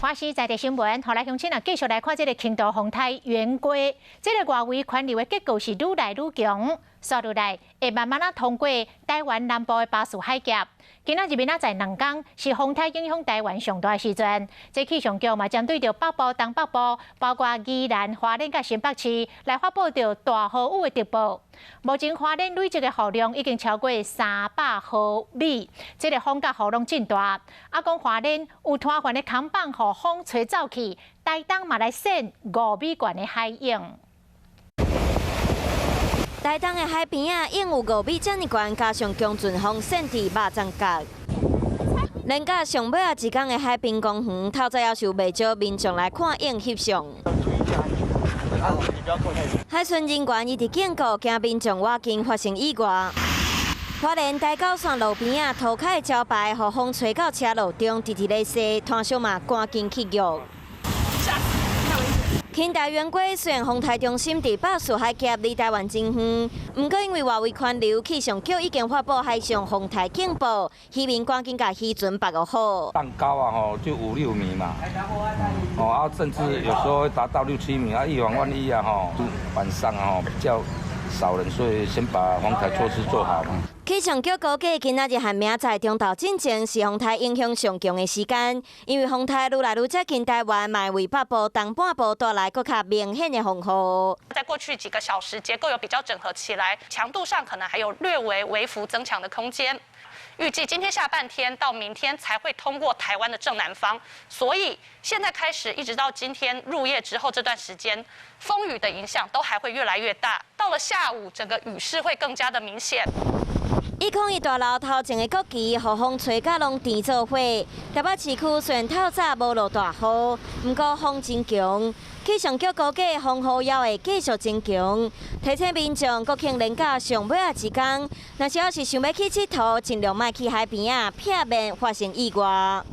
华视在地新闻，后来乡亲啊，继续来看这个轻度风台圆规，这个外围环流的结构是愈来愈强，刷落来会慢慢通过台湾南部的巴士海峡。今仔日明仔载2天是风台影响台湾上大的时阵，这气象局嘛针对着北部、东北部，包括宜兰、花莲甲新北市来发布着大豪雨的特报。目前花莲累积的雨量已经超过300毫米，这个风甲雨量真大。啊，讲花莲有拖船的扛棒，互风吹走去，台东嘛来现5米悬的海影。台东的海边啊，应有5米这么悬，加上强阵风扇至肉粽角。连甲上尾啊一天的海滨公园，透早也是有袂少民众来看影翕相。海巡人员一直警告，惊民众wat境发生意外。花莲大高线路边啊，涂骹的招牌，互风吹到车路中，直直咧西，摊小嘛赶紧去约。轻大圆规虽然风台中心伫北势海峡离台湾真远，不过因为外围环流，气象局已经发布海上风台警报，渔民赶紧甲渔船把握好。浪高啊就5、6米嘛，甚至有时候会达到6、7米啊，以防万一啊晚上比较少人，所以先把防台措施做好嘛。气象局估计今仔日和明仔中昼进前是风台影响上强的时间，因为风台愈来愈接近台湾，嘛为北部、东半部带来更较明显的风雨。在过去几个小时，结构有比较整合起来，强度上可能还有略微幅增强的空间。预计今天下半天到明天才会通过台湾的正南方，所以现在开始一直到今天入夜之后这段时间，风雨的影响都还会越来越大。到了下午，整个雨势会更加的明显。101大楼头前的国旗，予风吹甲拢甜做伙。台北市区虽然透早无落大雨，不过风真强。气象局估计风雨也会继续增强，提醒民众国庆连假上尾一天，若是想要去佚佗，尽量莫去海边啊，避免发生意外。